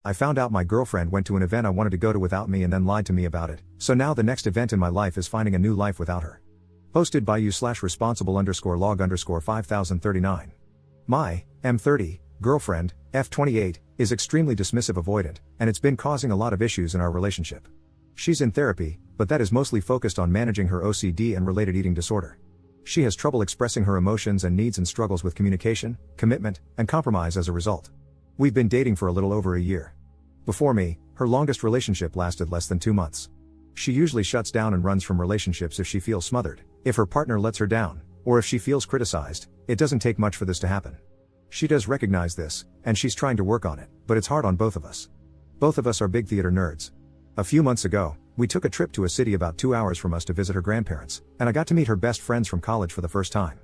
I found out my girlfriend went to an event I wanted to go to without me and then lied to me about it, so now the next event in my life is finding a new life without her. Posted by you/responsible_log_5039. My M30 girlfriend, F28, is extremely dismissive avoidant, and it's been causing a lot of issues in our relationship. She's in therapy, but that is mostly focused on managing her OCD and related eating disorder. She has trouble expressing her emotions and needs and struggles with communication, commitment, and compromise as a result. We've been dating for a little over a year. Before me, her longest relationship lasted less than 2 months. She usually shuts down and runs from relationships if she feels smothered, if her partner lets her down, or if she feels criticized. It doesn't take much for this to happen. She does recognize this, and she's trying to work on it, but it's hard on both of us. Both of us are big theater nerds. A few months ago, we took a trip to a city about 2 hours from us to visit her grandparents, and I got to meet her best friends from college for the first time.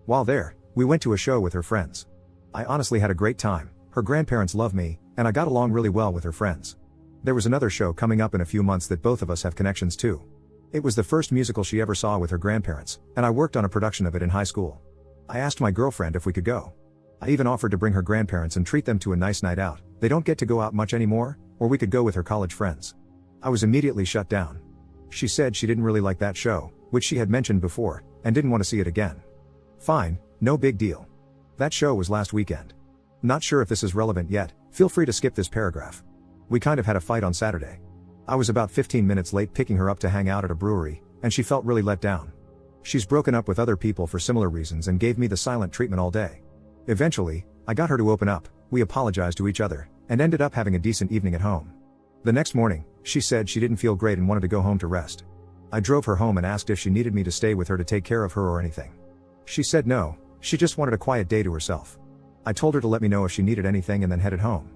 While there, we went to a show with her friends. I honestly had a great time. Her grandparents love me, and I got along really well with her friends. There was another show coming up in a few months that both of us have connections to. It was the first musical she ever saw with her grandparents, and I worked on a production of it in high school. I asked my girlfriend if we could go. I even offered to bring her grandparents and treat them to a nice night out. They don't get to go out much anymore, or we could go with her college friends. I was immediately shut down. She said she didn't really like that show, which she had mentioned before, and didn't want to see it again. Fine, no big deal. That show was last weekend. Not sure if this is relevant yet, feel free to skip this paragraph. We kind of had a fight on Saturday. I was about 15 minutes late picking her up to hang out at a brewery, and she felt really let down. She's broken up with other people for similar reasons and gave me the silent treatment all day. Eventually, I got her to open up, we apologized to each other, and ended up having a decent evening at home. The next morning, she said she didn't feel great and wanted to go home to rest. I drove her home and asked if she needed me to stay with her to take care of her or anything. She said no, she just wanted a quiet day to herself. I told her to let me know if she needed anything and then headed home.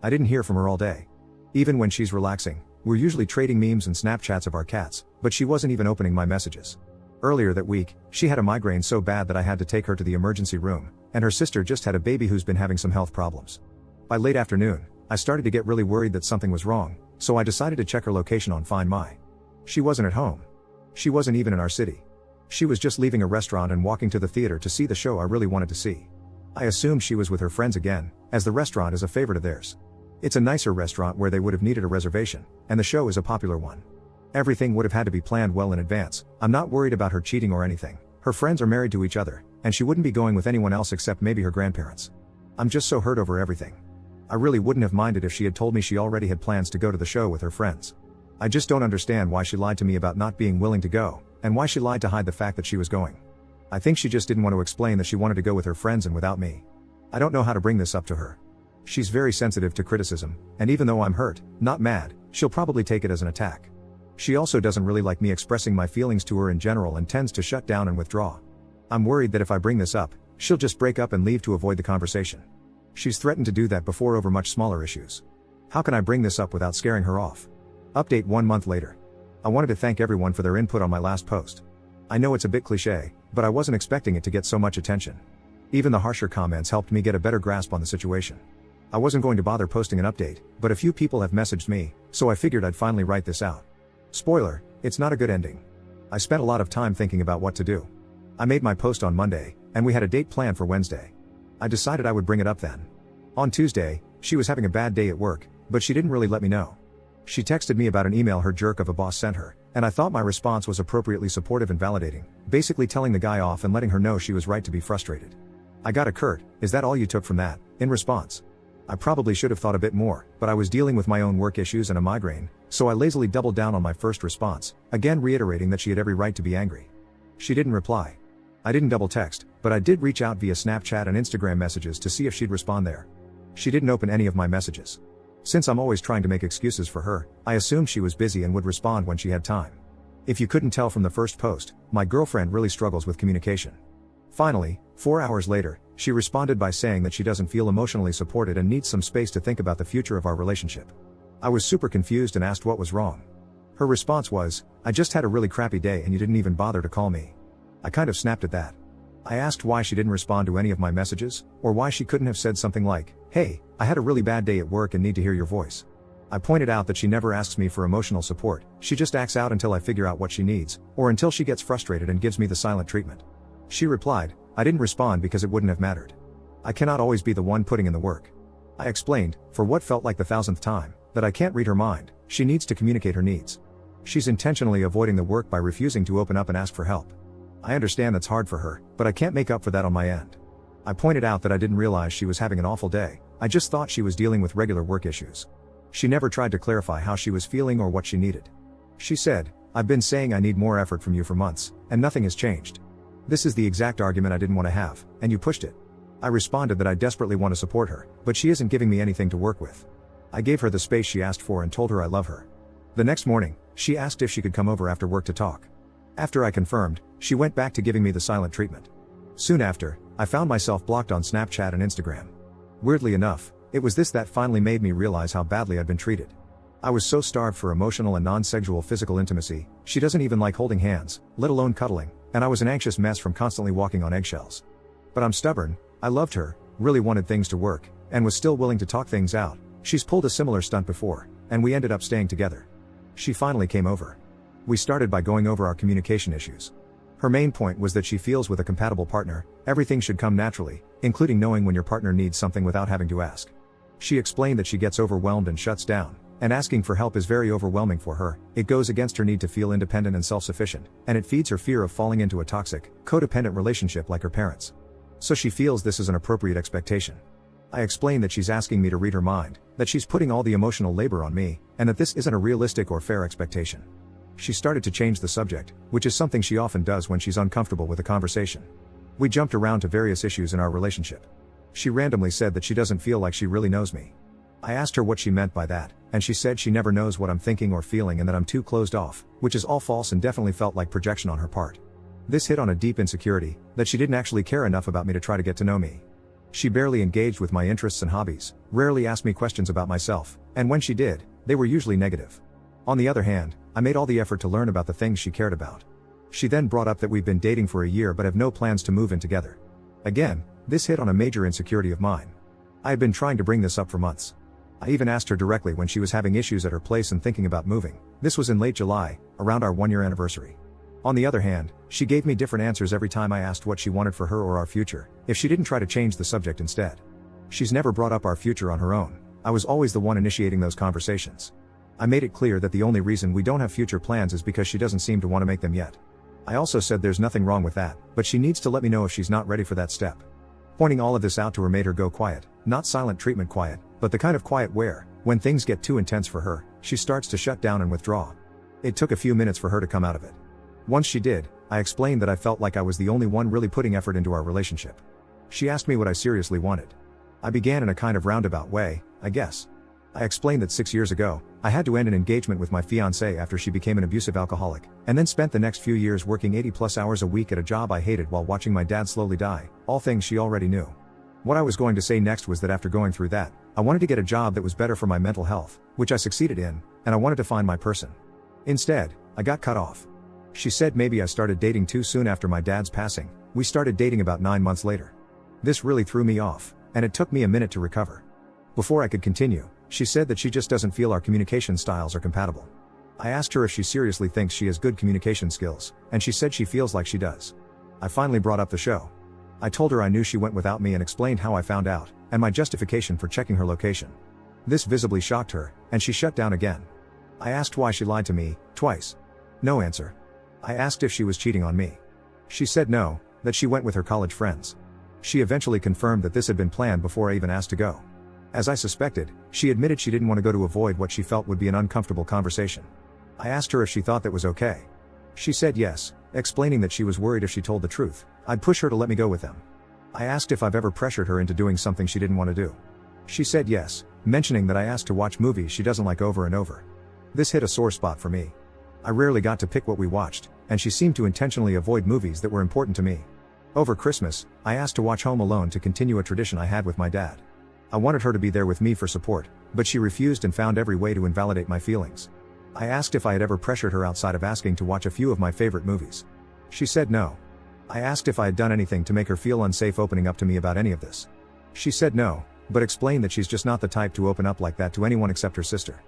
I didn't hear from her all day. Even when she's relaxing, we're usually trading memes and Snapchats of our cats, but she wasn't even opening my messages. Earlier that week, she had a migraine so bad that I had to take her to the emergency room, and her sister just had a baby who's been having some health problems. By late afternoon, I started to get really worried that something was wrong, so I decided to check her location on Find My. She wasn't at home. She wasn't even in our city. She was just leaving a restaurant and walking to the theater to see the show I really wanted to see. I assumed she was with her friends again, as the restaurant is a favorite of theirs. It's a nicer restaurant where they would have needed a reservation, and the show is a popular one. Everything would have had to be planned well in advance. I'm not worried about her cheating or anything. Her friends are married to each other, and she wouldn't be going with anyone else except maybe her grandparents. I'm just so hurt over everything. I really wouldn't have minded if she had told me she already had plans to go to the show with her friends. I just don't understand why she lied to me about not being willing to go, and why she lied to hide the fact that she was going. I think she just didn't want to explain that she wanted to go with her friends and without me. I don't know how to bring this up to her. She's very sensitive to criticism, and even though I'm hurt, not mad, she'll probably take it as an attack. She also doesn't really like me expressing my feelings to her in general and tends to shut down and withdraw. I'm worried that if I bring this up, she'll just break up and leave to avoid the conversation. She's threatened to do that before over much smaller issues. How can I bring this up without scaring her off? Update 1 month later. I wanted to thank everyone for their input on my last post. I know it's a bit cliche, but I wasn't expecting it to get so much attention. Even the harsher comments helped me get a better grasp on the situation. I wasn't going to bother posting an update, but a few people have messaged me, so I figured I'd finally write this out. Spoiler, it's not a good ending. I spent a lot of time thinking about what to do. I made my post on Monday, and we had a date planned for Wednesday. I decided I would bring it up then. On Tuesday, she was having a bad day at work, but she didn't really let me know. She texted me about an email her jerk of a boss sent her, and I thought my response was appropriately supportive and validating, basically telling the guy off and letting her know she was right to be frustrated. I got a curt, "Is that all you took from that?" in response. I probably should have thought a bit more, but I was dealing with my own work issues and a migraine, so I lazily doubled down on my first response, again reiterating that she had every right to be angry. She didn't reply. I didn't double text, but I did reach out via Snapchat and Instagram messages to see if she'd respond there. She didn't open any of my messages. Since I'm always trying to make excuses for her, I assumed she was busy and would respond when she had time. If you couldn't tell from the first post, my girlfriend really struggles with communication. Finally, 4 hours later, she responded by saying that she doesn't feel emotionally supported and needs some space to think about the future of our relationship. I was super confused and asked what was wrong. Her response was, "I just had a really crappy day and you didn't even bother to call me." I kind of snapped at that. I asked why she didn't respond to any of my messages, or why she couldn't have said something like, "Hey, I had a really bad day at work and need to hear your voice." I pointed out that she never asks me for emotional support, she just acts out until I figure out what she needs, or until she gets frustrated and gives me the silent treatment. She replied, "I didn't respond because it wouldn't have mattered. I cannot always be the one putting in the work. I explained, for what felt like the thousandth time, that I can't read her mind, she needs to communicate her needs. She's intentionally avoiding the work by refusing to open up and ask for help. I understand that's hard for her, but I can't make up for that on my end. I pointed out that I didn't realize she was having an awful day, I just thought she was dealing with regular work issues. She never tried to clarify how she was feeling or what she needed. She said, "I've been saying I need more effort from you for months, and nothing has changed. This is the exact argument I didn't want to have, and you pushed it." I responded that I desperately want to support her, but she isn't giving me anything to work with. I gave her the space she asked for and told her I love her. The next morning, she asked if she could come over after work to talk. After I confirmed, she went back to giving me the silent treatment. Soon after, I found myself blocked on Snapchat and Instagram. Weirdly enough, it was this that finally made me realize how badly I'd been treated. I was so starved for emotional and non-sexual physical intimacy, she doesn't even like holding hands, let alone cuddling, and I was an anxious mess from constantly walking on eggshells. But I'm stubborn, I loved her, really wanted things to work, and was still willing to talk things out. She's pulled a similar stunt before, and we ended up staying together. She finally came over. We started by going over our communication issues. Her main point was that she feels with a compatible partner, everything should come naturally, including knowing when your partner needs something without having to ask. She explained that she gets overwhelmed and shuts down, and asking for help is very overwhelming for her. It goes against her need to feel independent and self-sufficient, and it feeds her fear of falling into a toxic, codependent relationship like her parents. So she feels this is an appropriate expectation. I explained that she's asking me to read her mind, that she's putting all the emotional labor on me, and that this isn't a realistic or fair expectation. She started to change the subject, which is something she often does when she's uncomfortable with a conversation. We jumped around to various issues in our relationship. She randomly said that she doesn't feel like she really knows me. I asked her what she meant by that, and she said she never knows what I'm thinking or feeling and that I'm too closed off, which is all false and definitely felt like projection on her part. This hit on a deep insecurity, that she didn't actually care enough about me to try to get to know me. She barely engaged with my interests and hobbies, rarely asked me questions about myself, and when she did, they were usually negative. On the other hand, I made all the effort to learn about the things she cared about. She then brought up that we've been dating for a year but have no plans to move in together. Again, this hit on a major insecurity of mine. I had been trying to bring this up for months. I even asked her directly when she was having issues at her place and thinking about moving. This was in late July, around our 1-year anniversary. On the other hand, she gave me different answers every time I asked what she wanted for her or our future, if she didn't try to change the subject instead. She's never brought up our future on her own. I was always the one initiating those conversations. I made it clear that the only reason we don't have future plans is because she doesn't seem to want to make them yet. I also said there's nothing wrong with that, but she needs to let me know if she's not ready for that step. Pointing all of this out to her made her go quiet, not silent treatment quiet, but the kind of quiet where, when things get too intense for her, she starts to shut down and withdraw. It took a few minutes for her to come out of it. Once she did, I explained that I felt like I was the only one really putting effort into our relationship. She asked me what I seriously wanted. I began in a kind of roundabout way, I guess. I explained that 6 years ago, I had to end an engagement with my fiancée after she became an abusive alcoholic, and then spent the next few years working 80+ hours a week at a job I hated while watching my dad slowly die, all things she already knew. What I was going to say next was that after going through that, I wanted to get a job that was better for my mental health, which I succeeded in, and I wanted to find my person. Instead, I got cut off. She said maybe I started dating too soon after my dad's passing. We started dating about 9 months later. This really threw me off, and it took me a minute to recover. Before I could continue, she said that she just doesn't feel our communication styles are compatible. I asked her if she seriously thinks she has good communication skills, and she said she feels like she does. I finally brought up the show. I told her I knew she went without me and explained how I found out, and my justification for checking her location. This visibly shocked her, and she shut down again. I asked why she lied to me, twice. No answer. I asked if she was cheating on me. She said no, that she went with her college friends. She eventually confirmed that this had been planned before I even asked to go. As I suspected, she admitted she didn't want to go to avoid what she felt would be an uncomfortable conversation. I asked her if she thought that was okay. She said yes, explaining that she was worried if she told the truth, I'd push her to let me go with them. I asked if I've ever pressured her into doing something she didn't want to do. She said yes, mentioning that I asked to watch movies she doesn't like over and over. This hit a sore spot for me. I rarely got to pick what we watched, and she seemed to intentionally avoid movies that were important to me. Over Christmas, I asked to watch Home Alone to continue a tradition I had with my dad. I wanted her to be there with me for support, but she refused and found every way to invalidate my feelings. I asked if I had ever pressured her outside of asking to watch a few of my favorite movies. She said no. I asked if I had done anything to make her feel unsafe opening up to me about any of this. She said no, but explained that she's just not the type to open up like that to anyone except her sister.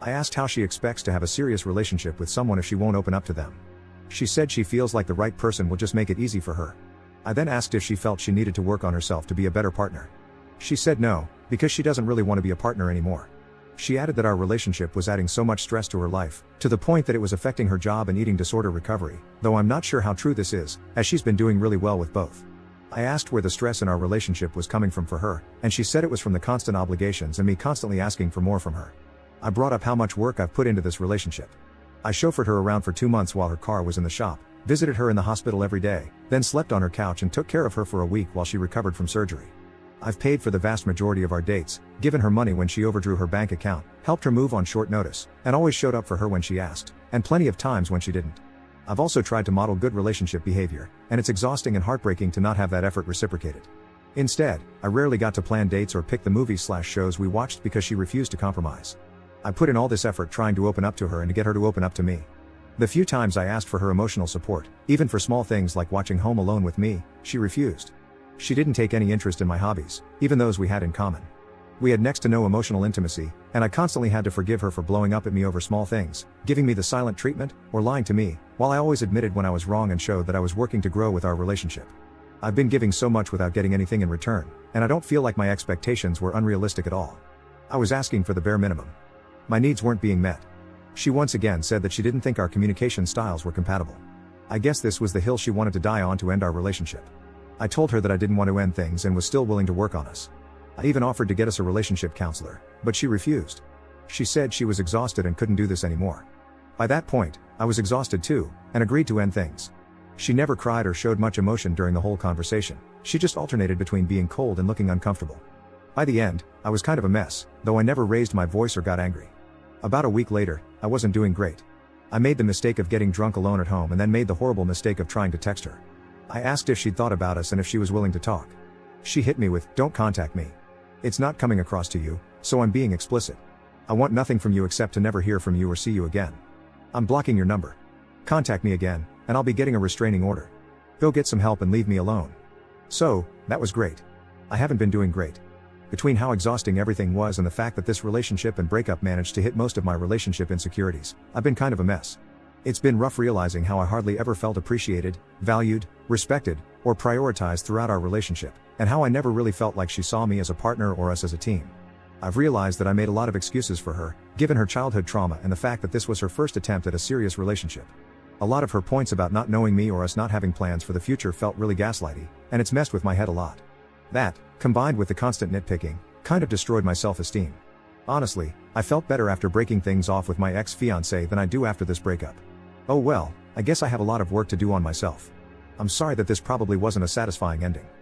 I asked how she expects to have a serious relationship with someone if she won't open up to them. She said she feels like the right person will just make it easy for her. I then asked if she felt she needed to work on herself to be a better partner. She said no, because she doesn't really want to be a partner anymore. She added that our relationship was adding so much stress to her life, to the point that it was affecting her job and eating disorder recovery, though I'm not sure how true this is, as she's been doing really well with both. I asked where the stress in our relationship was coming from for her, and she said it was from the constant obligations and me constantly asking for more from her. I brought up how much work I've put into this relationship. I chauffeured her around for 2 months while her car was in the shop, visited her in the hospital every day, then slept on her couch and took care of her for a week while she recovered from surgery. I've paid for the vast majority of our dates, given her money when she overdrew her bank account, helped her move on short notice, and always showed up for her when she asked, and plenty of times when she didn't. I've also tried to model good relationship behavior, and it's exhausting and heartbreaking to not have that effort reciprocated. Instead, I rarely got to plan dates or pick the movies/shows we watched because she refused to compromise. I put in all this effort trying to open up to her and to get her to open up to me. The few times I asked for her emotional support, even for small things like watching Home Alone with me, she refused. She didn't take any interest in my hobbies, even those we had in common. We had next to no emotional intimacy, and I constantly had to forgive her for blowing up at me over small things, giving me the silent treatment, or lying to me, while I always admitted when I was wrong and showed that I was working to grow with our relationship. I've been giving so much without getting anything in return, and I don't feel like my expectations were unrealistic at all. I was asking for the bare minimum. My needs weren't being met. She once again said that she didn't think our communication styles were compatible. I guess this was the hill she wanted to die on to end our relationship. I told her that I didn't want to end things and was still willing to work on us. I even offered to get us a relationship counselor, but she refused. She said she was exhausted and couldn't do this anymore. By that point, I was exhausted too, and agreed to end things. She never cried or showed much emotion during the whole conversation. She just alternated between being cold and looking uncomfortable. By the end, I was kind of a mess, though I never raised my voice or got angry. About a week later, I wasn't doing great. I made the mistake of getting drunk alone at home and then made the horrible mistake of trying to text her. I asked if she'd thought about us and if she was willing to talk. She hit me with, "Don't contact me. It's not coming across to you, so I'm being explicit. I want nothing from you except to never hear from you or see you again. I'm blocking your number. Contact me again, and I'll be getting a restraining order. Go get some help and leave me alone." So, that was great. I haven't been doing great. Between how exhausting everything was and the fact that this relationship and breakup managed to hit most of my relationship insecurities, I've been kind of a mess. It's been rough realizing how I hardly ever felt appreciated, valued, respected, or prioritized throughout our relationship, and how I never really felt like she saw me as a partner or us as a team. I've realized that I made a lot of excuses for her, given her childhood trauma and the fact that this was her first attempt at a serious relationship. A lot of her points about not knowing me or us not having plans for the future felt really gaslighty, and it's messed with my head a lot. That, combined with the constant nitpicking, kind of destroyed my self-esteem. Honestly, I felt better after breaking things off with my ex-fiancé than I do after this breakup. Oh well, I guess I have a lot of work to do on myself. I'm sorry that this probably wasn't a satisfying ending.